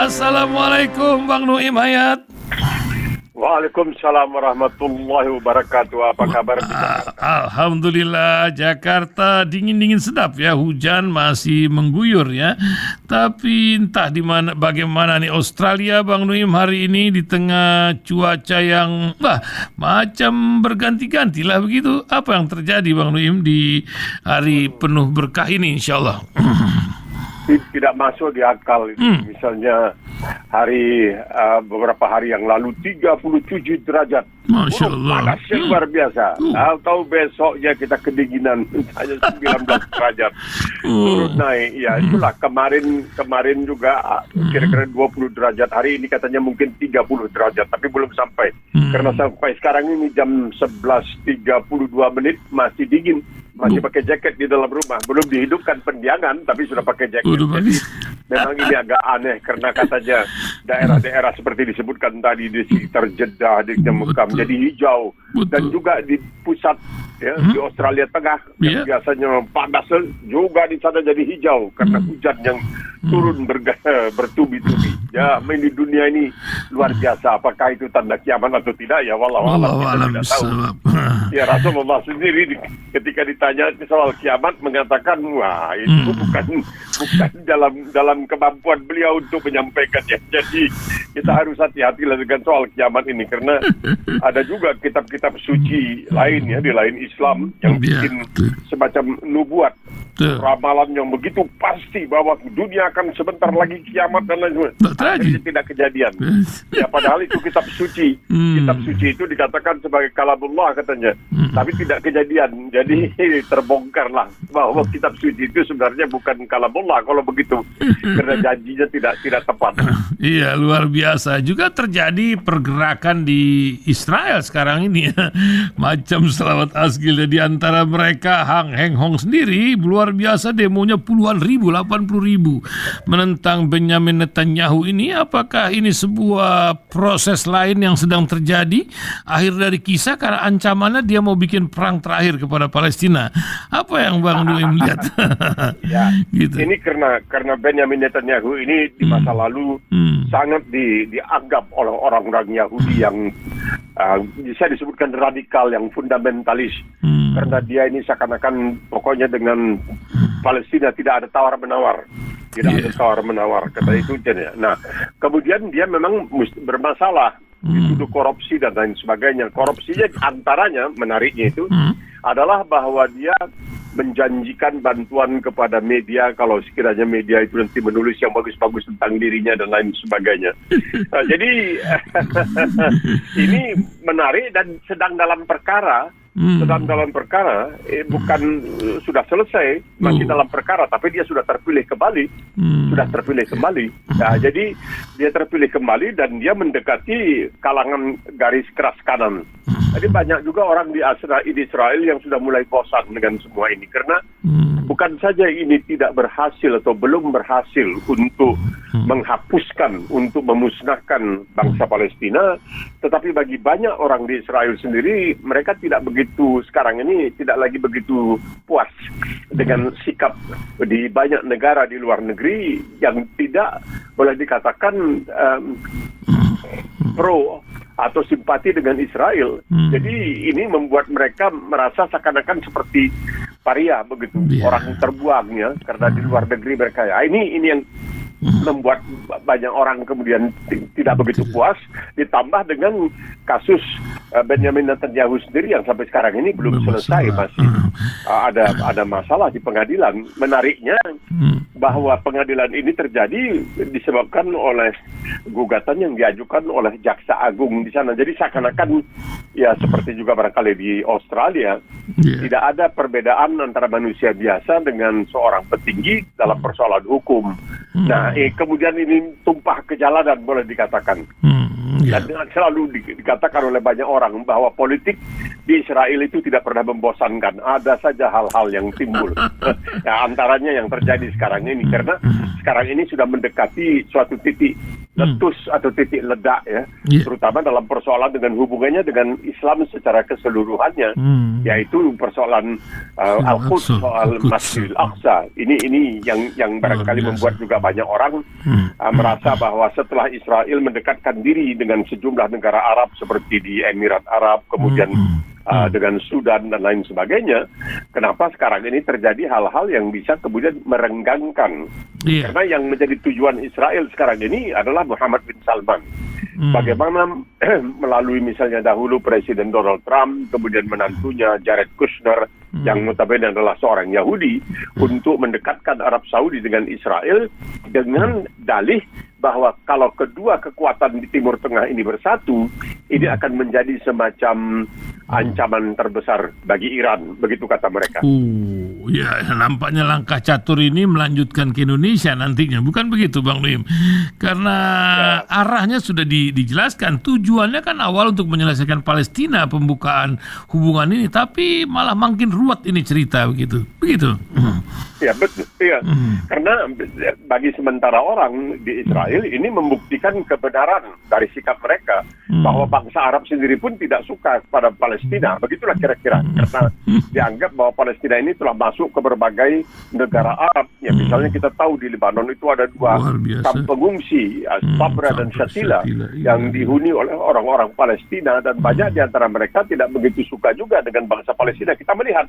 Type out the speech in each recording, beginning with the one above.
Assalamualaikum Bang Nuim Hayat. Waalaikumsalam warahmatullahi wabarakatuh. Apa kabar? Alhamdulillah, Jakarta dingin-dingin sedap ya. Hujan masih mengguyur ya. Tapi entah di mana, bagaimana nih Australia Bang Nuim hari ini di tengah cuaca yang macam berganti-ganti lah begitu. Apa yang terjadi Bang Nuim di hari penuh berkah ini insyaallah? Tidak masuk di akal itu. Misalnya beberapa hari yang lalu 37 derajat. Masya Allah. Panas yang luar biasa. Atau besoknya kita kedinginan hanya 19 derajat. Turun naik. Ya itulah kemarin juga kira-kira 20 derajat. Hari ini katanya mungkin 30 derajat. Tapi belum sampai. Karena sampai sekarang ini jam 11.32 masih dingin. Masih pakai jaket di dalam rumah. Belum dihidupkan pendiangan, tapi sudah pakai jaket. Jadi, memang ini agak aneh karena katanya daerah-daerah seperti disebutkan tadi di sekitar Jeddah, di Mekah jadi hijau. Dan juga di pusat di Australia Tengah yang biasanya panas juga di sana jadi hijau karena hujan yang turun bertubi-tubi. Ya, di dunia ini luar biasa. Apakah itu tanda kiamat atau tidak? Ya, wallahu a'lam, kita tidak tahu. Ya, Rasulullah sendiri ketika ditanya soal kiamat mengatakan, wah itu bukan dalam kemampuan beliau untuk menyampaikannya. Jadi kita harus hati-hati dengan soal kiamat ini karena ada juga kitab-kitab suci lain ya di lain Islam yang bikin semacam nubuat, ramalan yang begitu pasti bahwa dunia akan sebentar lagi kiamat dan lain sebagainya. Tidak kejadian. Ya, padahal itu kitab suci. Kitab suci itu dikatakan sebagai kalamullah katanya. Tapi tidak kejadian. Jadi terbongkarlah bahwa kitab suci itu sebenarnya bukan kalamullah kalau begitu. Karena janjinya tidak tepat. Iya, luar biasa. Juga terjadi pergerakan di Israel sekarang ini. Macam Selawat Asgil di antara mereka Hang Heng Hong sendiri luar biasa demonya puluhan ribu, 80 ribu menentang Benyamin Netanyahu ini. Apakah ini sebuah proses lain yang sedang terjadi? Akhir dari kisah karena ancamannya dia mau bikin perang terakhir kepada Palestina. Apa yang Bang Nuim lihat? Ya, gitu. Ini karena Benyamin Netanyahu ini di masa lalu sangat dianggap oleh orang-orang Yahudi yang bisa disebutkan radikal, yang fundamentalis. Karena dia ini seakan-akan pokoknya dengan Palestina tidak ada tawar-menawar. Tidak ada tawar-menawar, kata itu. Nah, kemudian dia memang bermasalah. Dituduh korupsi dan lain sebagainya. Korupsinya antaranya, menariknya itu, adalah bahwa dia menjanjikan bantuan kepada media kalau sekiranya media itu nanti menulis yang bagus-bagus tentang dirinya dan lain sebagainya. Nah, jadi ini menarik dan sedang dalam perkara. Bukan sudah selesai, masih dalam perkara, tapi dia sudah terpilih kembali. Nah, jadi dia terpilih kembali dan dia mendekati kalangan garis keras kanan. Jadi banyak juga orang di Israel yang sudah mulai bosan dengan semua ini karena bukan saja ini tidak berhasil atau belum berhasil untuk menghapuskan, untuk memusnahkan bangsa Palestina, tetapi bagi banyak orang di Israel sendiri, mereka tidak lagi begitu puas dengan sikap di banyak negara di luar negeri yang tidak boleh dikatakan pro atau simpati dengan Israel. Jadi ini membuat mereka merasa seakan-akan seperti paria begitu, orang terbuang ya, karena di luar negeri mereka. Ini yang membuat banyak orang kemudian tidak begitu puas, ditambah dengan kasus Benyamin Netanyahu sendiri yang sampai sekarang ini belum selesai, masih ada masalah di pengadilan. Menariknya bahwa pengadilan ini terjadi disebabkan oleh gugatan yang diajukan oleh Jaksa Agung di sana. Jadi seakan-akan ya seperti juga barangkali di Australia, tidak ada perbedaan antara manusia biasa dengan seorang petinggi dalam persoalan hukum. Nah, kemudian ini tumpah ke jalanan boleh dikatakan. Dan selalu dikatakan oleh banyak orang bahwa politik di Israel itu tidak pernah membosankan. Ada saja hal-hal yang timbul. Ya, antaranya yang terjadi sekarang ini. Karena sekarang ini sudah mendekati suatu titik letus atau titik ledak ya, terutama dalam persoalan dengan hubungannya dengan Islam secara keseluruhannya, yaitu persoalan Al-Quds, soal Masjidil Aqsa. Ini yang barangkali membuat juga banyak orang merasa bahwa setelah Israel mendekatkan diri dengan sejumlah negara Arab seperti di Emirat Arab, kemudian dengan Sudan dan lain sebagainya, kenapa sekarang ini terjadi hal-hal yang bisa kemudian merenggangkan? Karena yang menjadi tujuan Israel sekarang ini adalah Muhammad bin Salman. Bagaimana melalui misalnya dahulu Presiden Donald Trump, kemudian menantunya Jared Kushner, yang notabene adalah seorang Yahudi, untuk mendekatkan Arab Saudi dengan Israel dengan dalih bahwa kalau kedua kekuatan di Timur Tengah ini bersatu, ini akan menjadi semacam ancaman terbesar bagi Iran, begitu kata mereka. Ya, nampaknya langkah catur ini melanjutkan ke Indonesia nantinya, bukan begitu Bang Nuim? Karena arahnya sudah dijelaskan, tujuannya kan awal untuk menyelesaikan Palestina, pembukaan hubungan ini, tapi malah makin ruwet ini cerita begitu. Ya betul, ya. Karena bagi sementara orang di Israel ini membuktikan kebenaran dari sikap mereka bahwa bangsa Arab sendiri pun tidak suka pada Palestina. Begitulah kira-kira, karena dianggap bahwa Palestina ini telah masuk ke berbagai negara Arab. Ya, misalnya kita tahu di Lebanon itu ada dua kamp pengungsi, Sabra dan Shatila, yang dihuni oleh orang-orang Palestina, dan banyak di antara mereka tidak begitu suka juga dengan bangsa Palestina. Kita melihat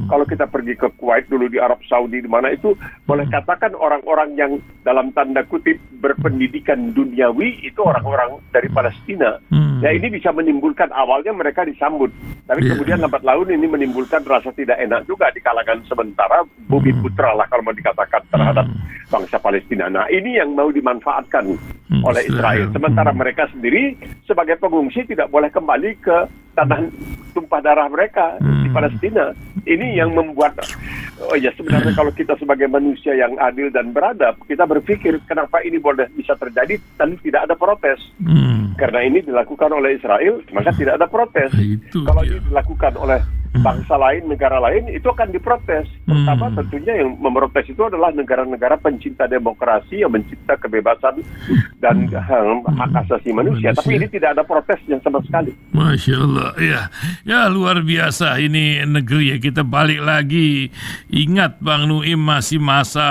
kalau kita pergi ke Kuwait dulu, di Arab Saudi, di mana itu boleh katakan orang-orang yang dalam tanda kutip berpendidikan duniawi itu orang-orang dari Palestina. Ya, ini bisa menimbulkan, awalnya mereka disambut, tapi kemudian lambat laun ini menimbulkan rasa tidak enak juga di kalangan sementara bumi putra lah kalau mau dikatakan terhadap bangsa Palestina. Nah, ini yang mau dimanfaatkan oleh Israel. Sementara mereka sendiri sebagai pengungsi tidak boleh kembali ke tanah tumpah darah mereka di Palestina. Ini yang membuat, sebenarnya kalau kita sebagai manusia yang adil dan beradab, kita berpikir kenapa ini boleh bisa terjadi dan tidak ada protes. Karena ini dilakukan oleh Israel, maka tidak ada protes. Kalau ini dilakukan oleh bangsa lain, negara lain, itu akan diprotes. Pertama tentunya yang memprotes itu adalah negara-negara pencinta demokrasi yang mencinta kebebasan dan hak asasi manusia. Tapi ini tidak ada protesnya sama sekali. Masya Allah, ya luar biasa ini negeri ya. Kita balik lagi, ingat Bang Nuim masih masa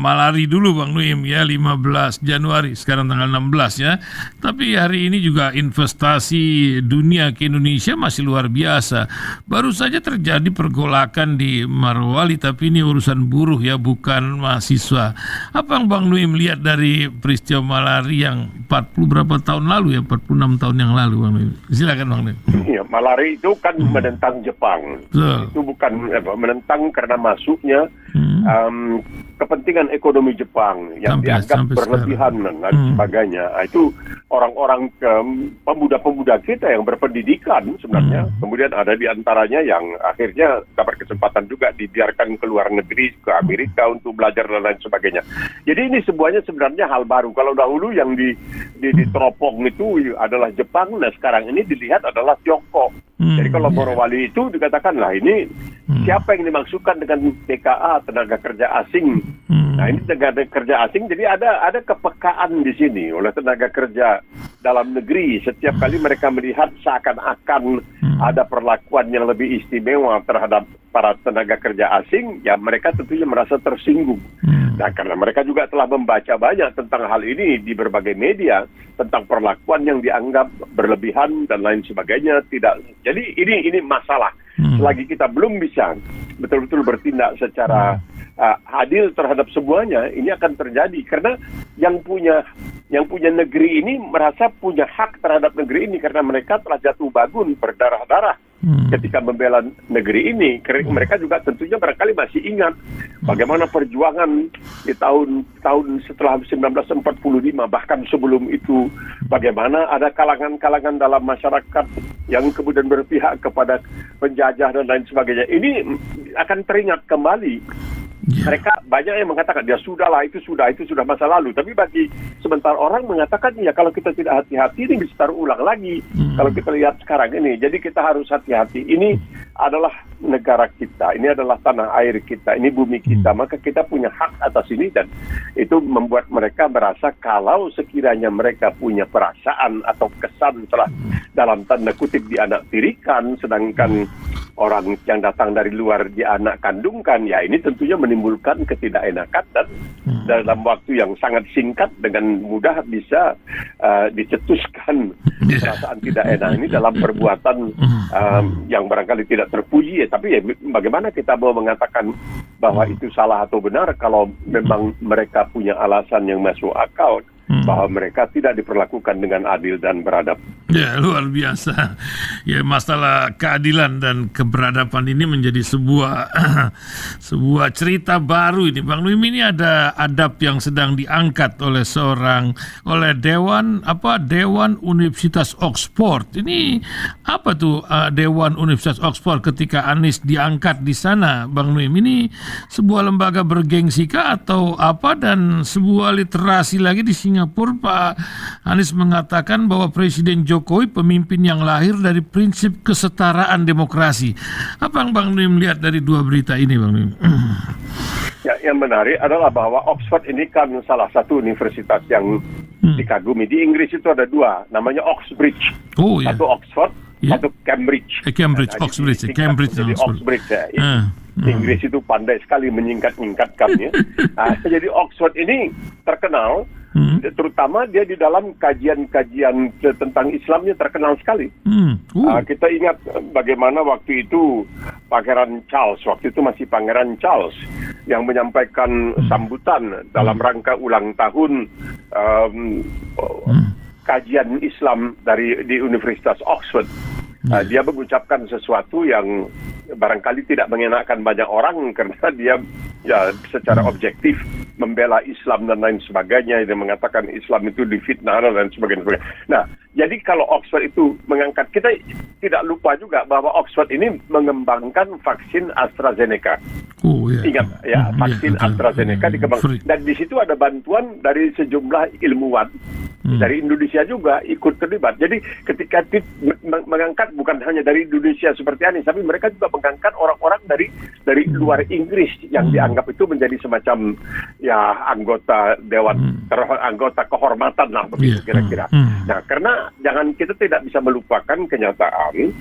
malari dulu Bang Nuim ya, 15 Januari, sekarang tanggal 16 ya. Tapi hari ini juga investasi dunia ke Indonesia masih luar biasa. Baru saja terjadi pergolakan di Marwali, tapi ini urusan buruh ya, bukan mahasiswa. Apa yang Bang Nuim lihat dari peristiwa malari yang 40 berapa tahun lalu ya, 46 tahun yang lalu Bang Nuim? Silakan Bang Nuim. Ya, malari itu kan menentang Jepang. Itu bukan menentang karena masuknya kepentingan ekonomi Jepang yang dianggap berlebihan dan sebagainya. Itu orang-orang pemuda-pemuda kita yang berpendidikan sebenarnya, kemudian ada di antaranya yang akhirnya dapat kesempatan juga dibiarkan ke luar negeri, ke Amerika untuk belajar dan lain sebagainya. Jadi ini semuanya sebenarnya hal baru. Kalau dahulu yang diteropong itu adalah Jepang, nah sekarang ini dilihat adalah Tiongkok. Jadi kalau Morowali itu dikatakanlah ini siapa yang dimaksudkan dengan TKA, tenaga kerja asing. Nah, ini tenaga kerja asing, jadi ada kepekaan di sini oleh tenaga kerja dalam negeri. Setiap kali mereka melihat seakan-akan ada perlakuan yang lebih istimewa terhadap para tenaga kerja asing, ya mereka tentunya merasa tersinggung. Nah, karena mereka juga telah membaca banyak tentang hal ini di berbagai media, tentang perlakuan yang dianggap berlebihan dan lain sebagainya. Jadi ini masalah. Selagi kita belum bisa betul-betul bertindak secara adil terhadap semuanya, ini akan terjadi. Karena yang punya negeri ini merasa punya hak terhadap negeri ini karena mereka telah jatuh bangun berdarah-darah ketika membela negeri ini. Mereka juga tentunya barangkali masih ingat bagaimana perjuangan di tahun setelah 1945, bahkan sebelum itu, bagaimana ada kalangan-kalangan dalam masyarakat yang kemudian berpihak kepada penjajah dan lain sebagainya. Ini akan teringat kembali. Mereka banyak yang mengatakan ya sudahlah, itu sudah masa lalu. Tapi bagi sebentar orang mengatakan ya kalau kita tidak hati-hati ini bisa terulang lagi. Kalau kita lihat sekarang ini, jadi kita harus hati-hati. Ini adalah negara kita, ini adalah tanah air kita, ini bumi kita, maka kita punya hak atas ini, dan itu membuat mereka merasa kalau sekiranya mereka punya perasaan atau kesan telah dalam tanda kutip dianaktirikan, sedangkan orang yang datang dari luar dianak kandungkan, ya ini tentunya menimbulkan ketidakenakan, dan dalam waktu yang sangat singkat dengan mudah bisa dicetuskan perasaan tidak enak ini dalam perbuatan yang barangkali tidak terpuji, ya. Tapi ya bagaimana kita mau mengatakan bahwa itu salah atau benar kalau memang mereka punya alasan yang masuk akal bahwa mereka tidak diperlakukan dengan adil dan beradab. Ya, luar biasa. Ya, masalah keadilan dan keberadaban ini menjadi sebuah sebuah cerita baru ini. Bang Nuim, ini ada adab yang sedang diangkat oleh Dewan Universitas Oxford. Ini apa tuh Dewan Universitas Oxford ketika Anies diangkat di sana, Bang Nuim? Ini sebuah lembaga bergengsi kah atau apa? Dan sebuah literasi lagi di Singapura, Pak Anies mengatakan bahwa Presiden Jokowi pemimpin yang lahir dari prinsip kesetaraan demokrasi. Apa yang Bang Nuim lihat dari dua berita ini, Bang Nuim? Ya, yang menarik adalah bahwa Oxford ini kan salah satu universitas yang dikagumi. Di Inggris itu ada dua, namanya Oxbridge. Oh, ya. Satu Oxford, satu Cambridge. Cambridge, Nah, Oxbridge, Cambridge ya. Inggris itu pandai sekali menyingkat-nyingkatkannya. Jadi Oxford ini terkenal, terutama dia di dalam kajian-kajian tentang Islamnya terkenal sekali. Kita ingat bagaimana waktu itu Pangeran Charles, waktu itu masih Pangeran Charles, yang menyampaikan sambutan dalam rangka ulang tahun kajian Islam di Universitas Oxford. Dia mengucapkan sesuatu yang barangkali tidak mengenakan banyak orang karena dia secara objektif membela Islam dan lain sebagainya. Dia mengatakan Islam itu difitnah dan lain sebagainya. Nah, jadi kalau Oxford itu mengangkat, kita tidak lupa juga bahwa Oxford ini mengembangkan vaksin AstraZeneca. Ingat ya, vaksin AstraZeneca dikembangkan. Dan di situ ada bantuan dari sejumlah ilmuwan dari Indonesia juga ikut terlibat. Jadi ketika mengangkat bukan hanya dari Indonesia seperti ini, tapi mereka juga mengangkat orang-orang dari luar Inggris yang dianggap itu menjadi semacam anggota dewan, anggota kehormatan lah begitu kira-kira. Nah, karena kita tidak bisa melupakan kenyataan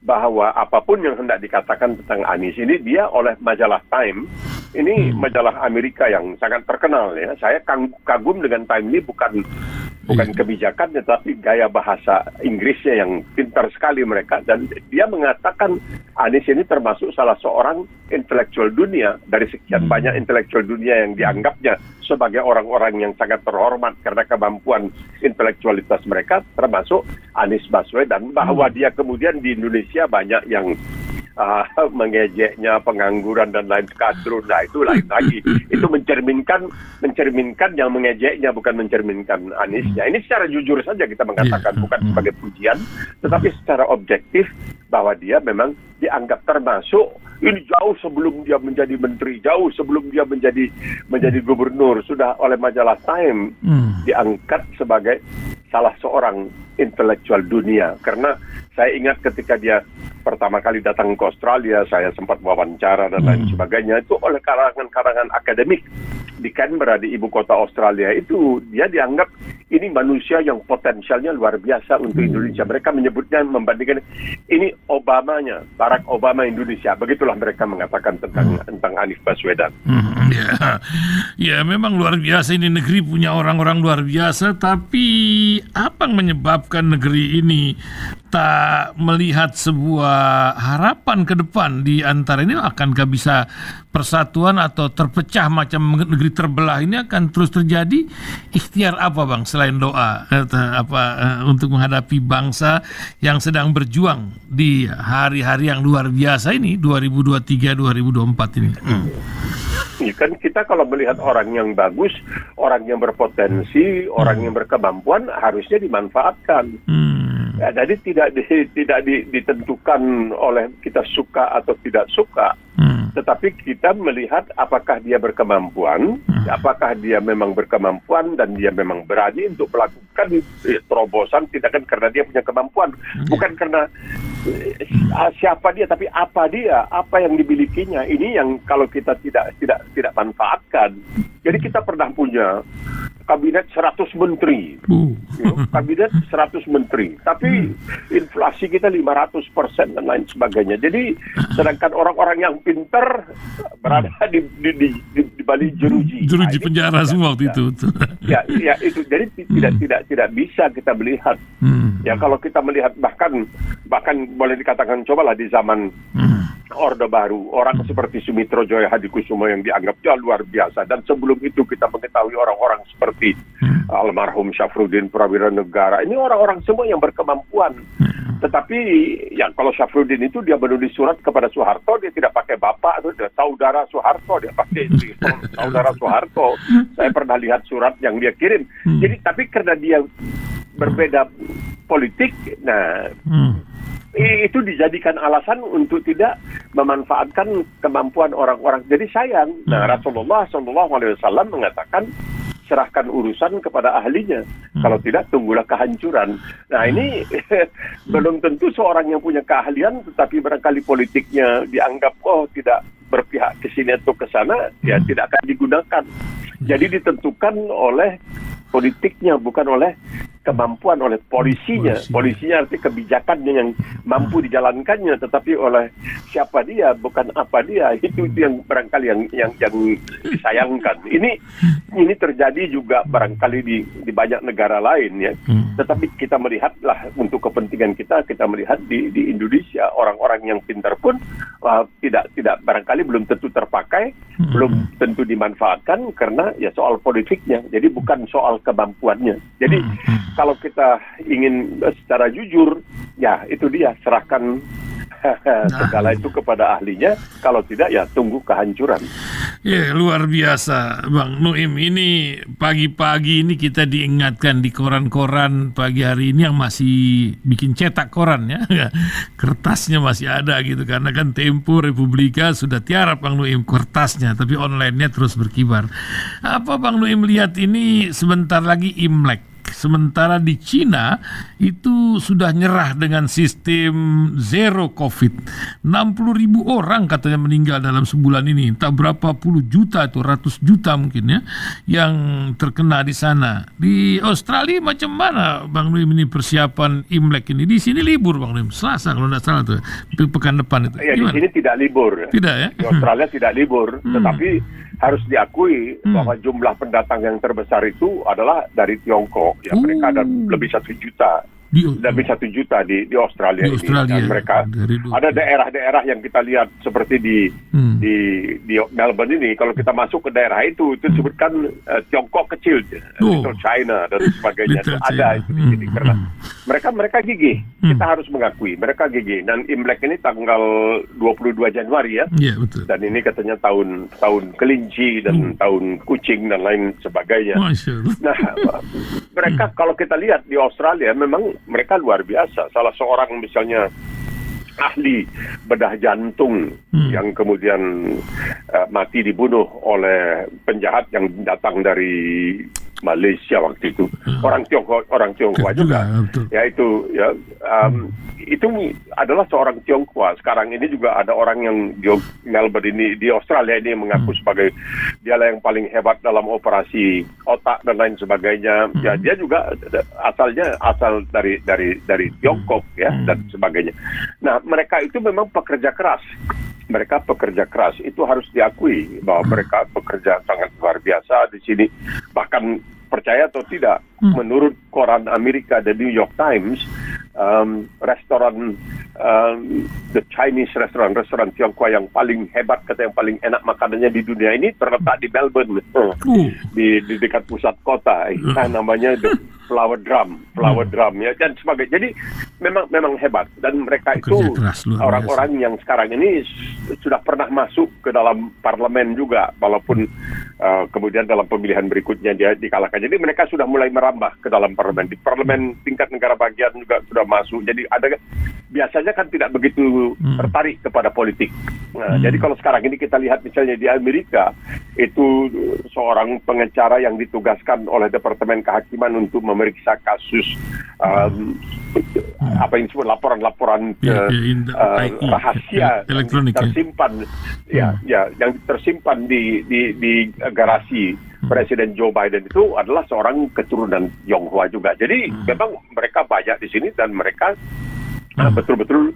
bahwa apapun yang hendak dikatakan tentang Anies ini, dia oleh majalah Time, ini majalah Amerika yang sangat terkenal ya. Saya kagum dengan Time ini bukan kebijakannya, tapi gaya bahasa Inggrisnya yang pintar sekali mereka. Dan dia mengatakan Anies ini termasuk salah seorang intelektual dunia dari sekian banyak intelektual dunia yang dianggapnya sebagai orang-orang yang sangat terhormat karena kemampuan intelektualitas mereka, termasuk Anies Baswedan. Bahwa dia kemudian di Indonesia banyak yang mengejeknya, pengangguran dan lain kadrun, nah itu lain lagi. Itu mencerminkan yang mengejeknya, bukan mencerminkan Aniesnya. Ini secara jujur saja kita mengatakan, bukan sebagai pujian, tetapi secara objektif bahwa dia memang dianggap termasuk ini jauh sebelum dia menjadi menteri, jauh sebelum dia menjadi gubernur, sudah oleh majalah Time diangkat sebagai salah seorang intelektual dunia. Karena saya ingat ketika dia pertama kali datang ke Australia, saya sempat wawancara dan lain sebagainya, itu oleh karangan-karangan akademik di Canberra, di ibu kota Australia itu, dia dianggap ini manusia yang potensialnya luar biasa untuk Indonesia. Mereka menyebutnya, membandingkan ini Obamanya, Barack Obama Indonesia. Begitulah mereka mengatakan tentang Anies Baswedan. Ya, memang luar biasa ini negeri, punya orang-orang luar biasa. Tapi apa yang menyebabkan negeri ini tak melihat sebuah harapan ke depan di antara ini? Akankah bisa persatuan atau terpecah macam negeri terbelah ini akan terus terjadi? Ikhtiar apa, Bang, selain doa untuk menghadapi bangsa yang sedang berjuang di hari-hari yang luar biasa ini, 2023-2024 ini? Ya kan, kita kalau melihat orang yang bagus, orang yang berpotensi, orang yang berkemampuan, harusnya dimanfaatkan. Ya, jadi tidak ditentukan oleh kita suka atau tidak suka. Tetapi kita melihat apakah dia berkemampuan, apakah dia memang berkemampuan dan dia memang berani untuk melakukan terobosan, tindakan karena dia punya kemampuan, bukan karena siapa dia, tapi apa dia, apa yang dimilikinya. Ini yang kalau kita tidak manfaatkan. Jadi kita pernah punya kabinet 100 menteri, kabinet 100 menteri, tapi inflasi kita 500% dan lain sebagainya. Jadi sedangkan orang-orang yang pintar berada di balik jeruji penjara semua waktu itu. Ya itu. Jadi tidak bisa kita melihat. Ya kalau kita melihat bahkan boleh dikatakan cobalah di zaman Orde Baru, orang seperti Sumitro Joyo Hadikusumo yang dianggap luar biasa, dan sebelum itu kita mengetahui orang-orang seperti almarhum Syafruddin Prawira Negara. Ini orang-orang semua yang berkemampuan. Tetapi ya kalau Syafruddin itu dia menulis surat kepada Soeharto, dia tidak pakai bapak, itu dia saudara Soeharto, dia pakai saudara Soeharto. Saya pernah lihat surat yang dia kirim. Jadi tapi karena dia berbeda politik, nah itu dijadikan alasan untuk tidak memanfaatkan kemampuan orang-orang. Jadi sayang. Nah, Rasulullah SAW mengatakan serahkan urusan kepada ahlinya. Kalau tidak, tunggulah kehancuran. Nah ini belum tentu seorang yang punya keahlian, tetapi barangkali politiknya dianggap tidak berpihak ke sini atau ke sana, ya tidak akan digunakan. Jadi ditentukan oleh politiknya, bukan oleh kemampuan, oleh polisinya. Polisinya arti kebijakannya yang mampu dijalankannya, tetapi oleh siapa dia, bukan apa dia. Itu yang barangkali yang disayangkan. Ini terjadi juga barangkali di banyak negara lain ya. Tetapi kita melihatlah untuk kepentingan kita melihat di Indonesia orang-orang yang pintar pun tidak barangkali belum tentu terpakai, belum tentu dimanfaatkan karena ya soal politiknya. Jadi bukan soal kemampuannya. Jadi kalau kita ingin secara jujur, ya itu dia, serahkan segala itu kepada ahlinya. Kalau tidak, ya tunggu kehancuran. Ya, luar biasa Bang Nuim. Ini pagi-pagi ini kita diingatkan di koran-koran pagi hari ini yang masih bikin cetak koran ya. Kertasnya masih ada gitu, karena kan Tempo, Republika sudah tiarap Bang Nuim kertasnya, tapi online-nya terus berkibar. Apa Bang Nuim lihat ini sebentar lagi Imlek? Sementara di Cina itu sudah nyerah dengan sistem zero COVID. 60.000 orang katanya meninggal dalam sebulan ini. Entah berapa puluh juta atau ratus juta mungkin ya yang terkena di sana. Di Australia macam mana Bang Nuim ini persiapan Imlek ini? Di sini libur Bang Nuim, Selasa kalau tidak salah tuh, pekan depan itu. Ya, di sini tidak libur. Tidak ya? Di Australia tidak libur, tetapi harus diakui bahwa jumlah pendatang yang terbesar itu adalah dari Tiongkok. Ya, mereka ada lebih 1 juta. Lebih 1 juta di Australia ini. Dan mereka ada daerah-daerah yang kita lihat seperti di Melbourne ini. Kalau kita masuk ke daerah itu disebutkan Tiongkok kecil, Little China dan sebagainya. Itu ada itu di sini karena mereka gigih. Kita harus mengakui mereka gigih. Dan Imlek ini tanggal 22 Januari ya. Iya, betul. Dan ini katanya tahun kelinci dan tahun kucing dan lain sebagainya. Nah, mereka kalau kita lihat di Australia memang mereka luar biasa. Salah seorang misalnya ahli bedah jantung yang kemudian mati dibunuh oleh penjahat yang datang dari Malaysia waktu itu. Orang Tionghoa juga. Ya itu ya itu adalah seorang Tionghoa. Sekarang ini juga ada orang yang di Melbourne ini, di Australia ini mengaku sebagai dialah yang paling hebat dalam operasi otak dan lain sebagainya. Ya dia juga asal dari Tiongkok ya dan sebagainya. Nah, mereka itu memang pekerja keras. Mereka pekerja keras, itu harus diakui bahwa mereka bekerja sangat luar biasa di sini. Bahkan percaya atau tidak, menurut koran Amerika The New York Times, restoran the Chinese restoran Tiongkok yang paling hebat, kata yang paling enak makanannya di dunia ini terletak di Melbourne, di dekat pusat kota. Namanya flower drum ya dan sebagainya. Jadi memang hebat dan mereka itu Bekerja keras, luar biasa. orang-orang yang sekarang ini sudah pernah masuk ke dalam parlemen juga walaupun kemudian dalam pemilihan berikutnya dia dikalahkan. Jadi mereka sudah mulai merambah ke dalam parlemen. Di parlemen tingkat negara bagian juga sudah masuk. Jadi biasanya kan tidak begitu tertarik kepada politik. Nah, jadi kalau sekarang ini kita lihat misalnya di Amerika itu seorang pengacara yang ditugaskan oleh Departemen Kehakiman untuk memeriksa kasus apa yang disebut laporan-laporan rahasia elektronik tersimpan yang tersimpan di garasi Presiden Joe Biden itu adalah seorang keturunan Tionghoa juga. Jadi memang mereka banyak di sini dan mereka betul-betul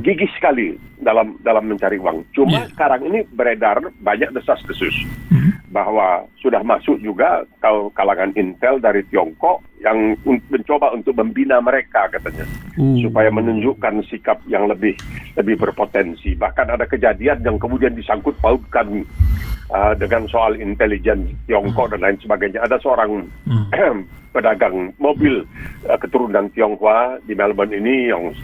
gigih sekali dalam mencari uang. Cuma sekarang ini beredar banyak desas-desus bahwa sudah masuk juga kalangan intel dari Tiongkok yang mencoba untuk membina mereka katanya supaya menunjukkan sikap yang lebih berpotensi. Bahkan ada kejadian yang kemudian disangkut pautkan dengan soal intelijen Tiongkok dan lain sebagainya. Ada seorang pedagang mobil keturunan Tionghoa di Melbourne ini yang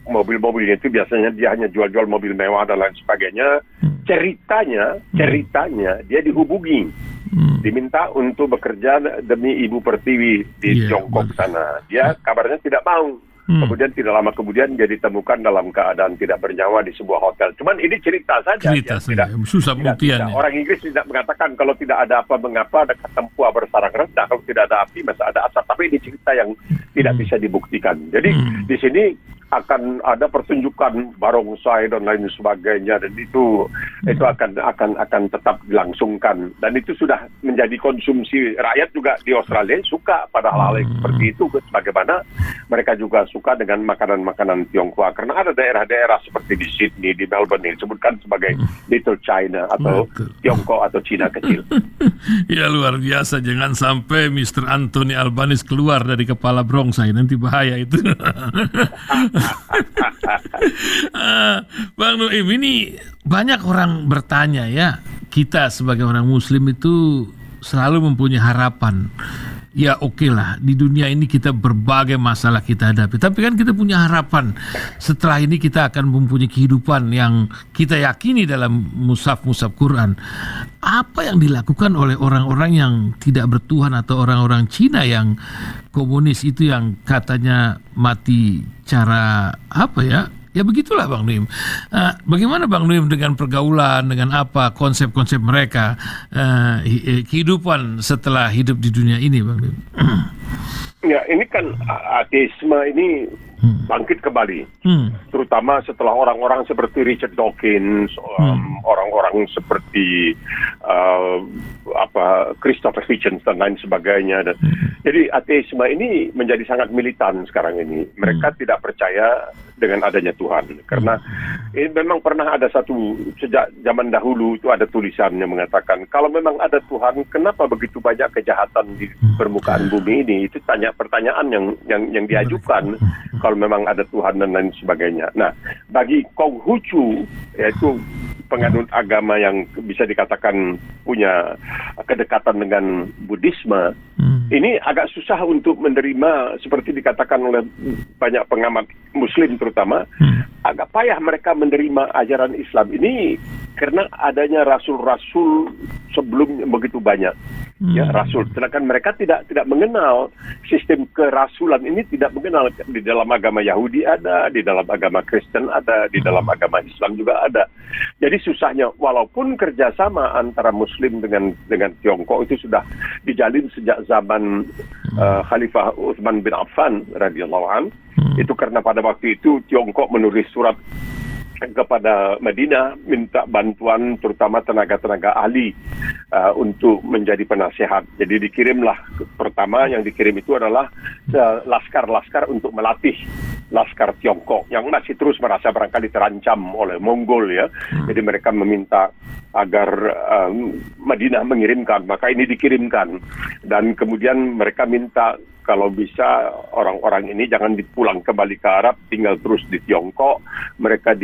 mobil-mobilnya itu biasanya dia hanya jual-jual mobil mewah dan lain sebagainya. Ceritanya dia dihubungi, diminta untuk bekerja demi Ibu Pertiwi di Tiongkok sana. Dia kabarnya tidak mau. Kemudian tidak lama kemudian dia ditemukan dalam keadaan tidak bernyawa di sebuah hotel. Cuman ini cerita saja. Susah pembuktian. Orang Inggris tidak mengatakan kalau tidak ada apa mengapa dekat tempuh bersarang rendah. Kalau tidak ada api masa ada asap. Tapi ini cerita yang tidak bisa dibuktikan. Jadi di sini akan ada pertunjukan barongsai dan lain sebagainya dan itu akan tetap dilangsungkan dan itu sudah menjadi konsumsi rakyat juga di Australia suka pada hal-hal yang seperti itu sebagaimana mereka juga suka dengan makanan-makanan Tionghoa karena ada daerah-daerah seperti di Sydney, di Melbourne yang disebutkan sebagai Little China atau Tiongkok atau Cina kecil. Ya luar biasa, jangan sampai Mr. Anthony Albanese keluar dari kepala barongsai, nanti bahaya itu. Bang Nuim, ini banyak orang bertanya ya, kita sebagai orang Muslim itu selalu mempunyai harapan. Ya oke lah, di dunia ini kita berbagai masalah kita hadapi. Tapi kan kita punya harapan. Setelah ini kita akan mempunyai kehidupan yang kita yakini dalam mushaf-mushaf Quran. Apa yang dilakukan oleh orang-orang yang tidak bertuhan atau orang-orang Cina yang komunis itu yang katanya mati cara apa ya? Ya begitulah Bang Nuim. Bagaimana Bang Nuim dengan pergaulan, dengan apa konsep-konsep mereka, kehidupan setelah hidup di dunia ini Bang Nuim? Ya ini kan ateisme ini bangkit kembali, terutama setelah orang-orang seperti Richard Dawkins, orang-orang seperti Christopher Hitchens dan lain sebagainya. Jadi ateisme ini menjadi sangat militan sekarang ini. Mereka tidak percaya dengan adanya Tuhan karena ini memang pernah ada sejak zaman dahulu itu ada tulisan yang mengatakan kalau memang ada Tuhan kenapa begitu banyak kejahatan di permukaan bumi ini. Itu pertanyaan yang diajukan kalau memang ada Tuhan dan lain sebagainya. Nah, bagi Konghucu yaitu penganut agama yang bisa dikatakan punya kedekatan dengan Buddhisme, ini agak susah untuk menerima seperti dikatakan oleh banyak pengamat Muslim terutama, agak payah mereka menerima ajaran Islam ini karena adanya rasul-rasul sebelum begitu banyak. Ya, rasul. Sedangkan mereka tidak mengenal sistem kerasulan ini, tidak mengenal di dalam agama Yahudi ada, di dalam agama Kristen ada, di dalam agama Islam juga ada. Jadi susahnya walaupun kerjasama antara Muslim dengan Tiongkok itu sudah dijalin sejak zaman Khalifah Utsman bin Affan radhiyallahu an. Itu karena pada waktu itu Tiongkok menulis surat kepada Madinah minta bantuan terutama tenaga-tenaga ahli untuk menjadi penasehat. Jadi dikirimlah, pertama yang dikirim itu adalah laskar-laskar untuk melatih laskar Tiongkok yang masih terus merasa barangkali terancam oleh Mongol ya. Jadi mereka meminta agar Madinah mengirimkan, maka ini dikirimkan dan kemudian mereka minta kalau bisa orang-orang ini jangan dipulang kembali ke Arab, tinggal terus di Tiongkok. Mereka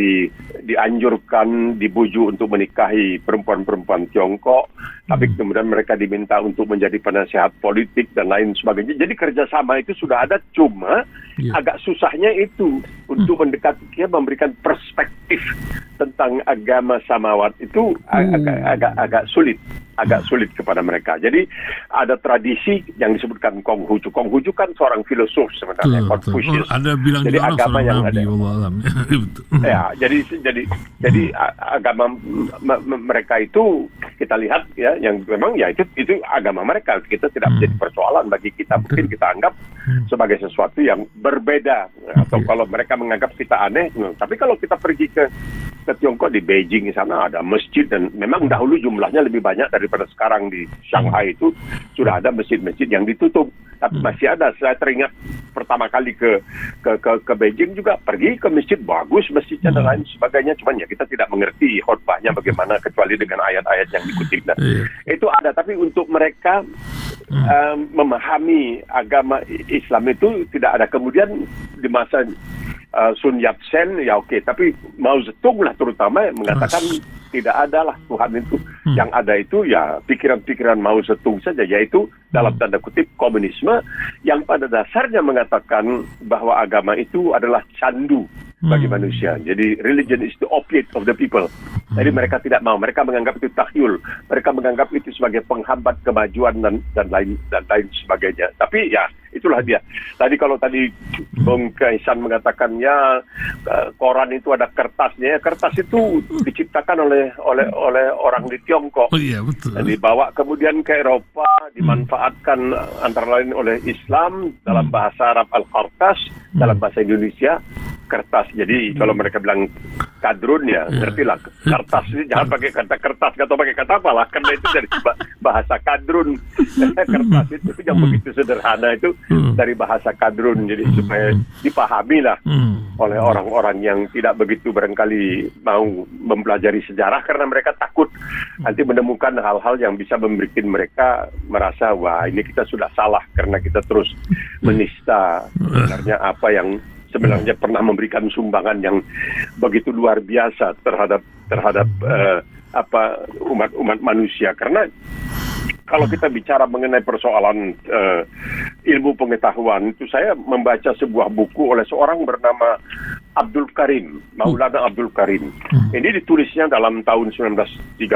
dianjurkan, dibujuk untuk menikahi perempuan-perempuan Tiongkok, tapi kemudian mereka diminta untuk menjadi penasehat politik dan lain sebagainya. Jadi kerjasama itu sudah ada, cuma agak susahnya itu untuk mendekati, memberikan perspektif tentang agama samawat itu agak sulit kepada mereka. Jadi ada tradisi yang disebutkan Konghucu. Konghucu kan seorang filosof sebenarnya, Confucius. Ada bilang jadi agama yang ada. Ya, jadi agama mereka itu kita lihat ya, yang memang ya itu agama mereka. Kita tidak menjadi persoalan bagi kita. Mungkin kita anggap sebagai sesuatu yang berbeda, atau kalau mereka menganggap kita aneh. Tapi kalau kita pergi ke Tiongkok, di Beijing di sana ada masjid, dan memang dahulu jumlahnya lebih banyak daripada sekarang. Di Shanghai itu sudah ada masjid-masjid yang ditutup, tapi masih ada. Saya teringat pertama kali ke Beijing juga pergi ke masjid, bagus masjidnya dan lain sebagainya, cuman ya kita tidak mengerti khotbahnya bagaimana kecuali dengan ayat-ayat yang dikutip. Nah, itu ada, tapi untuk mereka memahami agama Islam itu tidak ada. Kemudian di masa Sun Yat-sen ya oke, tapi Mao Zedong lah terutama mengatakan tidak adalah Tuhan itu. Yang ada itu ya pikiran-pikiran Mao Zedong saja, yaitu dalam tanda kutip komunisme, yang pada dasarnya mengatakan bahwa agama itu adalah candu bagi manusia. Jadi religion is the opiate of the people. Jadi mereka tidak mau, mereka menganggap itu tahyul, mereka menganggap itu sebagai penghambat kemajuan dan lain sebagainya. Tapi ya itulah dia. Kalau tadi Bung Kaisan mengatakan ya koran itu ada kertasnya, kertas itu diciptakan oleh orang di Tiongkok. Oh iya, betul. Dan dibawa kemudian ke Eropa, dimanfaatkan antara lain oleh Islam dalam bahasa Arab al-Qartas, dalam bahasa Indonesia kertas. Jadi kalau mereka bilang kadrun ya ngertilah kertas. Jangan pakai kata kertas atau pakai kata apalah, karena itu dari bahasa kadrun. Kertas itu yang begitu sederhana itu dari bahasa kadrun. Jadi supaya dipahami lah oleh orang-orang yang tidak begitu barangkali mau mempelajari sejarah, karena mereka takut nanti menemukan hal-hal yang bisa membuat mereka merasa wah ini kita sudah salah karena kita terus menista sebenarnya apa yang sebenarnya pernah memberikan sumbangan yang begitu luar biasa terhadap umat manusia. Karena kalau kita bicara mengenai persoalan ilmu pengetahuan itu, saya membaca sebuah buku oleh seorang bernama Abdul Karim, Maulana Abdul Karim. Ini ditulisnya dalam tahun 1931,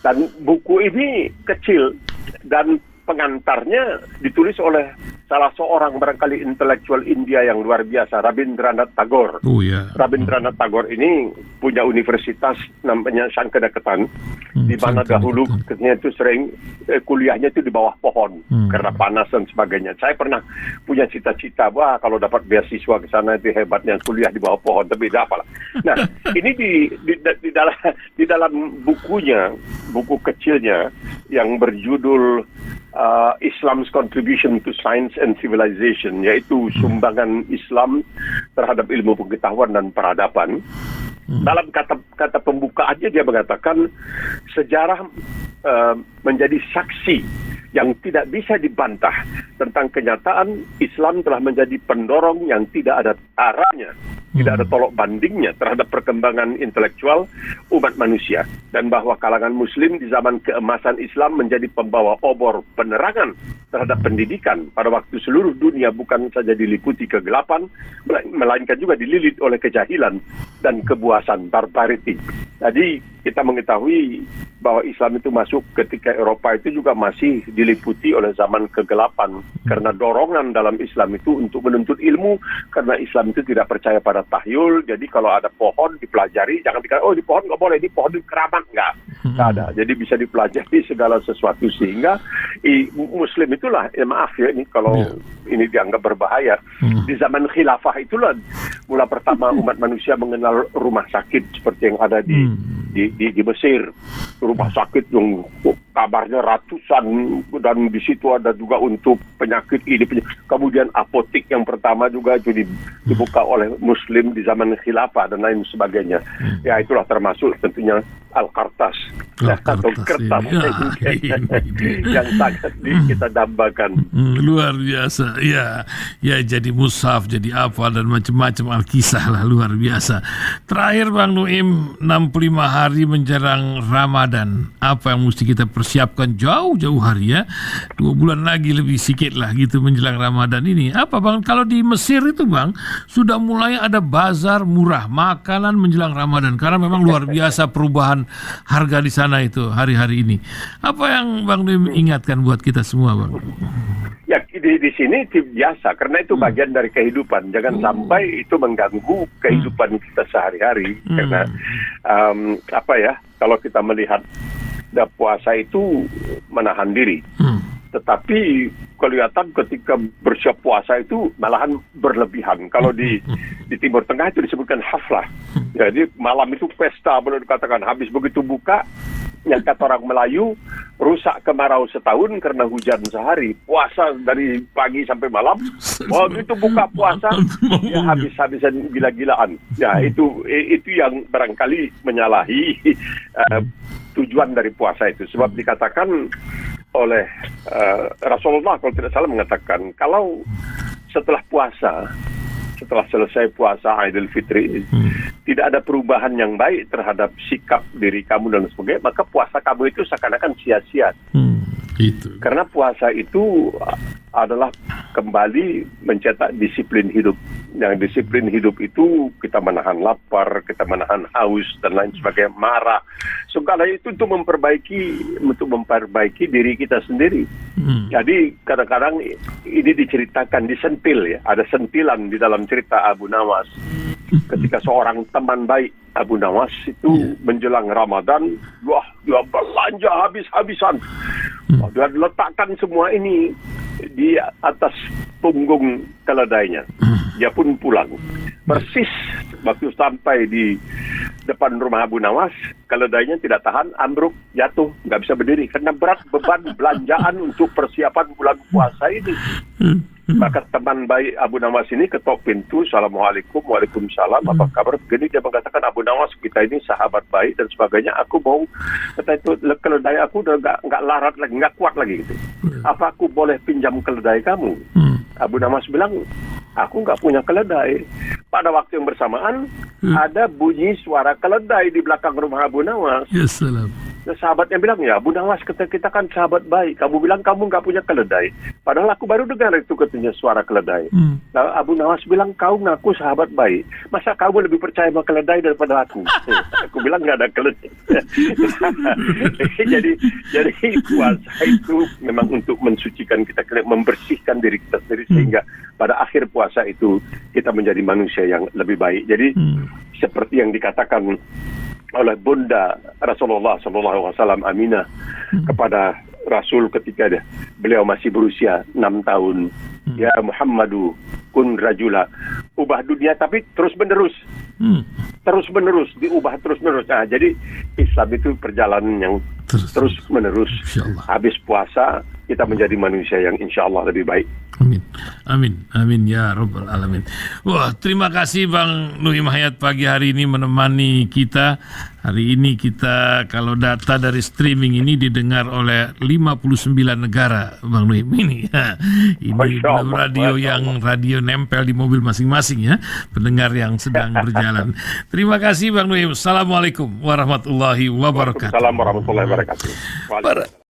dan buku ini kecil dan pengantarnya ditulis oleh salah seorang barangkali intelektual India yang luar biasa, Rabindranath Tagore. Rabindranath Tagore ini punya universitas namanya Shankaranaketan, di mana dahulu ketika itu sering kuliahnya itu di bawah pohon karena panas dan sebagainya. Saya pernah punya cita-cita, wah kalau dapat beasiswa ke sana itu hebatnya kuliah di bawah pohon, tapi tidak apalah. Nah, ini di dalam bukunya, buku kecilnya yang berjudul Islam's Contribution to Science and Civilization, yaitu sumbangan Islam terhadap ilmu pengetahuan dan peradaban. Dalam kata pembukaannya dia mengatakan sejarah menjadi saksi yang tidak bisa dibantah tentang kenyataan Islam telah menjadi pendorong yang tidak ada taranya, tidak ada tolok bandingnya terhadap perkembangan intelektual umat manusia, dan bahwa kalangan muslim di zaman keemasan Islam menjadi pembawa obor penerangan terhadap pendidikan pada waktu seluruh dunia bukan saja diliputi kegelapan, melainkan juga dililit oleh kejahilan dan kebuasan barbarity. Jadi kita mengetahui bahwa Islam itu masuk ketika Eropa itu juga masih diliputi oleh zaman kegelapan, karena dorongan dalam Islam itu untuk menuntut ilmu, karena Islam itu tidak percaya pada tahyul. Jadi kalau ada pohon dipelajari, jangan dikatakan oh di pohon nggak boleh, di pohon di keramat nggak ada. Jadi bisa dipelajari segala sesuatu, sehingga Muslim itulah maaf ya, ini kalau ini dianggap berbahaya. Di zaman khilafah itulah mula pertama umat manusia mengenal rumah sakit seperti yang ada di Mesir. Rumah sakit yang kabarnya ratusan, dan di situ ada juga untuk penyakit ini. Kemudian apotik yang pertama juga itu dibuka oleh Muslim di zaman khilafah dan lain sebagainya. Ya itulah termasuk tentunya Al-Qartas atau kertas yang sangat kita dambakan. Luar biasa, ya jadi mushaf, jadi apa dan macam-macam Al-Kisah lah, luar biasa. Terakhir Bang Nuim, 65 hari menjelang Ramadan, apa yang mesti kita persiapkan jauh-jauh hari ya? 2 bulan lagi lebih sedikit lah gitu menjelang Ramadan ini. Apa Bang, kalau di Mesir itu Bang, sudah mulai ada bazar murah makanan menjelang Ramadan karena memang luar biasa perubahan harga di sana itu hari-hari ini. Apa yang Bang Nuim ingatkan buat kita semua Bang? Ya di sini biasa karena itu bagian dari kehidupan. Jangan sampai itu mengganggu kehidupan kita sehari-hari. Karena kalau kita melihat puasa itu menahan diri. Tetapi kelihatan ketika bersiap puasa itu malahan berlebihan. Kalau di Timur Tengah itu disebutkan haflah. Jadi malam itu pesta, boleh dikatakan habis begitu buka, yang kata orang Melayu, rusak kemarau setahun karena hujan sehari. Puasa dari pagi sampai malam, begitu buka puasa, ya habis-habisan gila-gilaan. Ya itu yang barangkali menyalahi tujuan dari puasa itu. Sebab dikatakan oleh Rasulullah kalau tidak salah mengatakan, kalau setelah selesai puasa Idul Fitri, tidak ada perubahan yang baik terhadap sikap diri kamu dan sebagainya, maka puasa kamu itu seakan-akan sia-sia. Itu. Karena puasa itu adalah kembali mencetak disiplin hidup. Yang disiplin hidup itu kita menahan lapar, kita menahan haus dan lain sebagainya, marah. Segala itu untuk memperbaiki diri kita sendiri. Jadi kadang-kadang ini diceritakan, disentil ya. Ada sentilan di dalam cerita Abu Nawas. Ketika seorang teman baik Abu Nawas itu menjelang Ramadan, dia belanja habis-habisan. Dia letakkan semua ini di atas punggung keledainya. Dia pun pulang. Persis waktu sampai di depan rumah Abu Nawas, keledainya tidak tahan, ambruk, jatuh, nggak bisa berdiri karena berat beban belanjaan untuk persiapan bulan puasa ini. Maka teman baik Abu Nawas ini ketok pintu, Assalamualaikum, Waalaikumsalam, apa kabar? Begini dia mengatakan, Abu Nawas, kita ini sahabat baik dan sebagainya. Aku mau, kata itu, keledai aku udah nggak larat lagi, nggak kuat lagi gitu. Apa aku boleh pinjam keledai kamu? Abu Nawas bilang, aku nggak punya keledai. Pada waktu yang bersamaan ada bunyi suara keledai di belakang rumah Abu Nawas. Ya salam. Sahabatnya bilang, ya Abu Nawas, kita kan sahabat baik. Kamu bilang kamu nggak punya keledai. Padahal aku baru dengar itu katanya suara keledai. Lalu Abu Nawas bilang, kau ngaku sahabat baik. Masa kamu lebih percaya sama keledai daripada aku? Aku bilang nggak ada keledai. jadi puasa itu memang untuk mensucikan kita, membersihkan diri kita sendiri sehingga pada akhir puasa itu kita menjadi manusia yang lebih baik. Jadi seperti yang dikatakan oleh Bunda Rasulullah SAW Aminah kepada Rasul ketika beliau masih berusia 6 tahun. Ya Muhammadu kun rajula. Ubah dunia tapi terus menerus. Terus menerus, diubah terus menerus. Nah, jadi Islam itu perjalanan yang terus menerus. Habis puasa kita menjadi manusia yang insya Allah lebih baik. Amin ya Rabbal Alamin. Wah, terima kasih Bang Nuim Hayat pagi hari ini menemani kita. Hari ini kita, kalau data dari streaming ini didengar oleh 59 negara Bang Nuim ini. Ini radio nempel di mobil masing-masing ya, pendengar yang sedang berjalan. Terima kasih Bang Nuim. Assalamualaikum warahmatullahi wabarakatuh. Assalamualaikum warahmatullahi wabarakatuh.